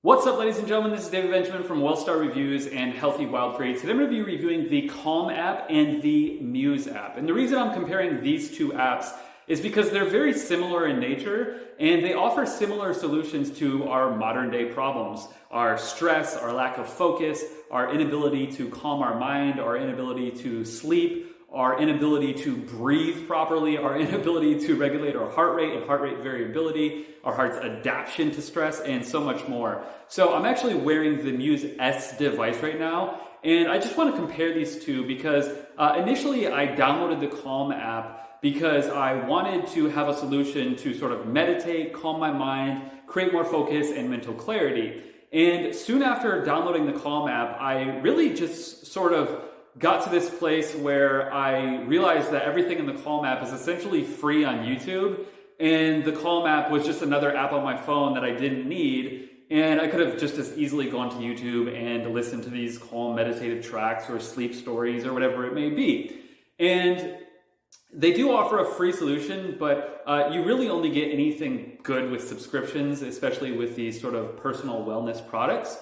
What's up, ladies and gentlemen? This is David Benjamin from Wellstar Reviews and Healthy Wild Creates. Today I'm going to be reviewing the Calm app and the Muse app. And the reason I'm comparing these two apps is because they're very similar in nature and they offer similar solutions to our modern day problems. Our stress, our lack of focus, our inability to calm our mind, our inability to sleep, our inability to breathe properly, our inability to regulate our heart rate and heart rate variability, our heart's adaptation to stress, and so much more. So I'm actually wearing the Muse S device right now, and I just want to compare these two because initially I downloaded the Calm app because I wanted to have a solution to sort of meditate, calm my mind, create more focus and mental clarity. And soon after downloading the Calm app, I really just sort of got to this place where I realized that everything in the Calm app is essentially free on YouTube, and the Calm app was just another app on my phone that I didn't need, and I could have just as easily gone to YouTube and listened to these calm meditative tracks or sleep stories or whatever it may be. And they do offer a free solution, but you really only get anything good with subscriptions, especially with these sort of personal wellness products.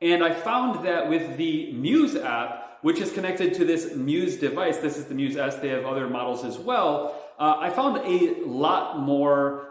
And I found that with the Muse app, which is connected to this Muse device, this is the Muse S, they have other models as well, I found a lot more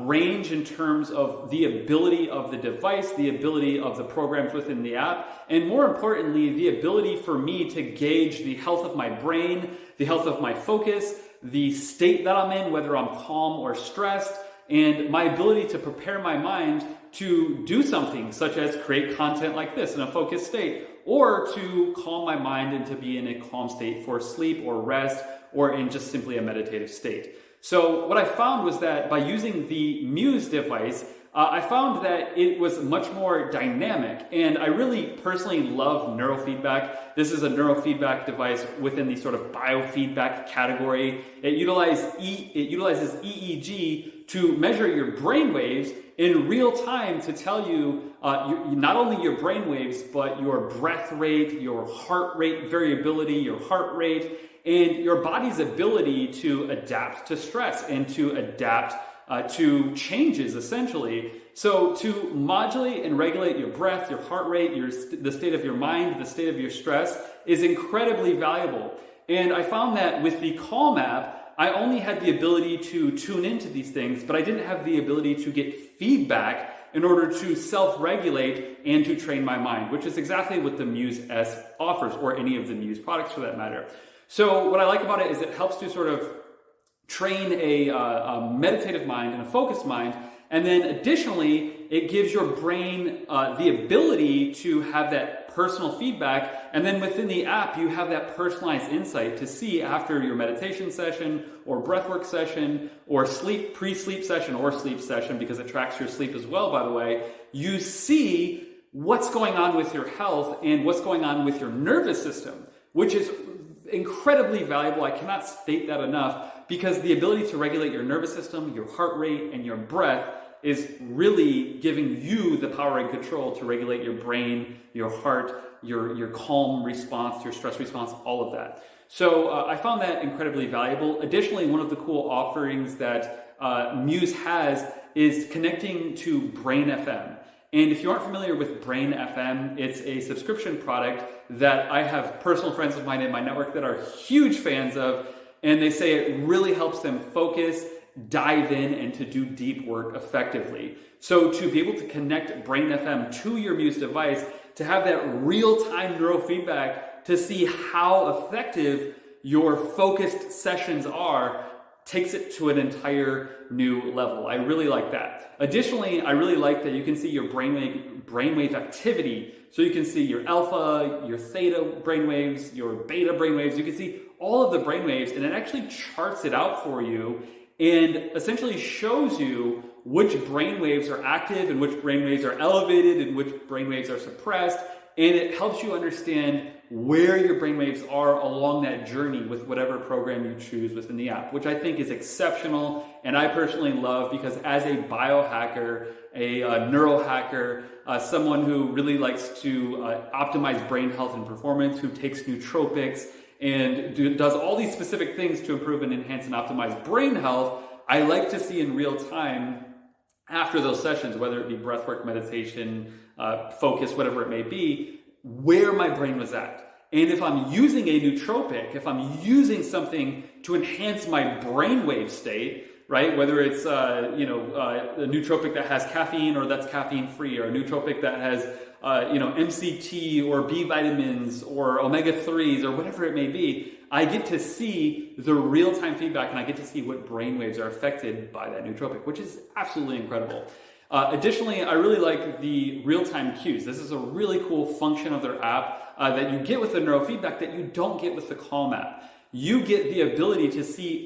range in terms of the ability of the device, the ability of the programs within the app, and more importantly, the ability for me to gauge the health of my brain, the health of my focus, the state that I'm in, whether I'm calm or stressed, and my ability to prepare my mind to do something such as create content like this in a focused state, or to calm my mind and to be in a calm state for sleep or rest, or in just simply a meditative state. So what I found was that by using the Muse device, I found that it was much more dynamic, and I really personally love neurofeedback. This is a neurofeedback device within the sort of biofeedback category. It utilizes EEG to measure your brainwaves in real time to tell you not only your brainwaves, but your breath rate, your heart rate variability, your heart rate, and your body's ability to adapt to stress and to adapt to changes, essentially. So to modulate and regulate your breath, your heart rate, the state of your mind, the state of your stress is incredibly valuable. And I found that with the Calm app, I only had the ability to tune into these things, but I didn't have the ability to get feedback in order to self-regulate and to train my mind, which is exactly what the Muse S offers, or any of the Muse products for that matter. So what I like about it is it helps to sort of train a meditative mind and a focused mind, and then additionally, it gives your brain the ability to have that personal feedback, and then within the app, you have that personalized insight to see after your meditation session, or breathwork session, or pre-sleep session, or sleep session, because it tracks your sleep as well, by the way, you see what's going on with your health and what's going on with your nervous system, which is incredibly valuable. I cannot state that enough, because the ability to regulate your nervous system, your heart rate, and your breath is really giving you the power and control to regulate your brain, your heart, your calm response, your stress response, all of that. So I found that incredibly valuable. Additionally, one of the cool offerings that Muse has is connecting to Brain FM. And if you aren't familiar with Brain FM, it's a subscription product that I have personal friends of mine in my network that are huge fans of, and they say it really helps them focus, dive in, and to do deep work effectively. So to be able to connect Brain FM to your Muse device, to have that real-time neurofeedback to see how effective your focused sessions are, takes it to an entire new level. I really like that. Additionally, I really like that you can see your brainwave activity. So you can see your alpha, your theta brainwaves, your beta brainwaves. You can see all of the brainwaves, and it actually charts it out for you and essentially shows you which brainwaves are active and which brainwaves are elevated and which brainwaves are suppressed. And it helps you understand where your brainwaves are along that journey with whatever program you choose within the app, which I think is exceptional and I personally love, because as a biohacker, a neurohacker, someone who really likes to optimize brain health and performance, who takes nootropics and does all these specific things to improve and enhance and optimize brain health, I like to see in real time after those sessions, whether it be breathwork, meditation, focus, whatever it may be, where my brain was at. And if I'm using a nootropic, if I'm using something to enhance my brainwave state, right? Whether it's a nootropic that has caffeine or that's caffeine free, or a nootropic that has MCT or B vitamins or omega-3s or whatever it may be, I get to see the real-time feedback and I get to see what brainwaves are affected by that nootropic, which is absolutely incredible. Additionally, I really like the real-time cues. This is a really cool function of their app that you get with the neurofeedback that you don't get with the Calm app. You get the ability to see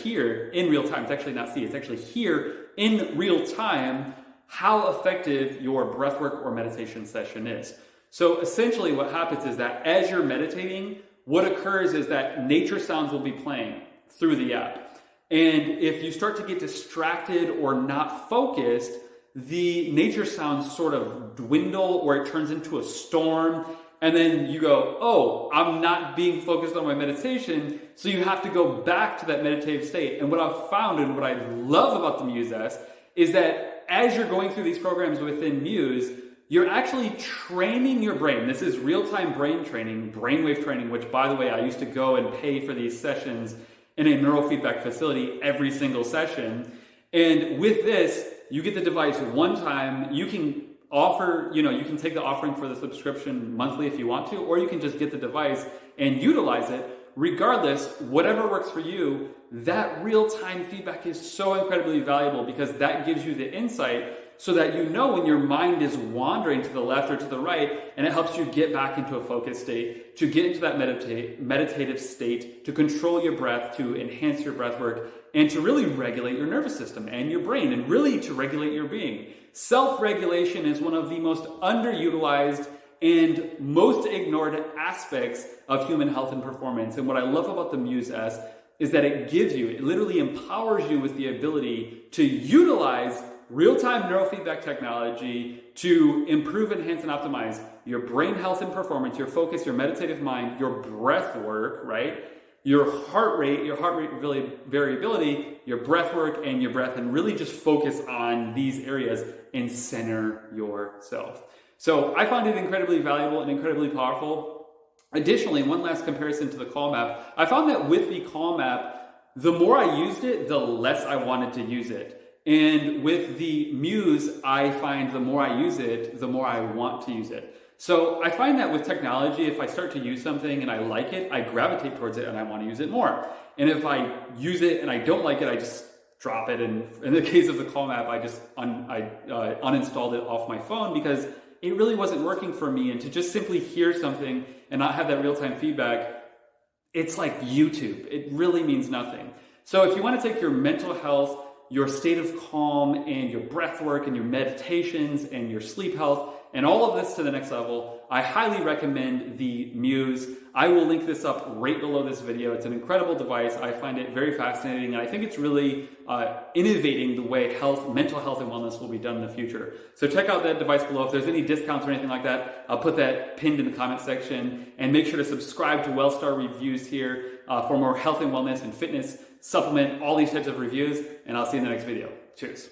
hear in real time. It's actually not see, it's actually hear in real time how effective your breathwork or meditation session is. So essentially what happens is that as you're meditating, what occurs is that nature sounds will be playing through the app. And if you start to get distracted or not focused, the nature sounds sort of dwindle or it turns into a storm. And then you go, oh, I'm not being focused on my meditation. So you have to go back to that meditative state. And what I've found and what I love about the Muse S is that as you're going through these programs within Muse, you're actually training your brain. This is real-time brain training, brainwave training, which, by the way, I used to go and pay for these sessions in a neurofeedback facility every single session. And with this, you get the device one time. You can offer, you can take the offering for the subscription monthly if you want to, or you can just get the device and utilize it. Regardless, whatever works for you, that real-time feedback is so incredibly valuable because that gives you the insight so that you know when your mind is wandering to the left or to the right, and it helps you get back into a focused state, to get into that meditative state, to control your breath, to enhance your breath work, and to really regulate your nervous system and your brain, and really to regulate your being. Self-regulation is one of the most underutilized and most ignored aspects of human health and performance. And what I love about the Muse S is that it literally empowers you with the ability to utilize real-time neurofeedback technology to improve, enhance, and optimize your brain health and performance, your focus, your meditative mind, your breath work, right? Your heart rate variability, your breath work, and your breath, and really just focus on these areas and center yourself. So I found it incredibly valuable and incredibly powerful. Additionally, one last comparison to the Calm app, I found that with the Calm app, the more I used it, the less I wanted to use it. And with the Muse, I find the more I use it, the more I want to use it. So I find that with technology, if I start to use something and I like it, I gravitate towards it and I want to use it more. And if I use it and I don't like it, I just drop it. And in the case of the Calm app, I just uninstalled it off my phone because it really wasn't working for me. And to just simply hear something and not have that real-time feedback, it's like YouTube. It really means nothing. So if you want to take your mental health, your state of calm, and your breath work, and your meditations, and your sleep health, and all of this to the next level, I highly recommend the Muse. I will link this up right below this video. It's an incredible device. I find it very fascinating, and I think it's really innovating the way mental health and wellness will be done in the future. So check out that device below. If there's any discounts or anything like that, I'll put that pinned in the comment section. And make sure to subscribe to Wellstar Reviews here for more health and wellness and fitness supplement, all these types of reviews. And I'll see you in the next video. Cheers.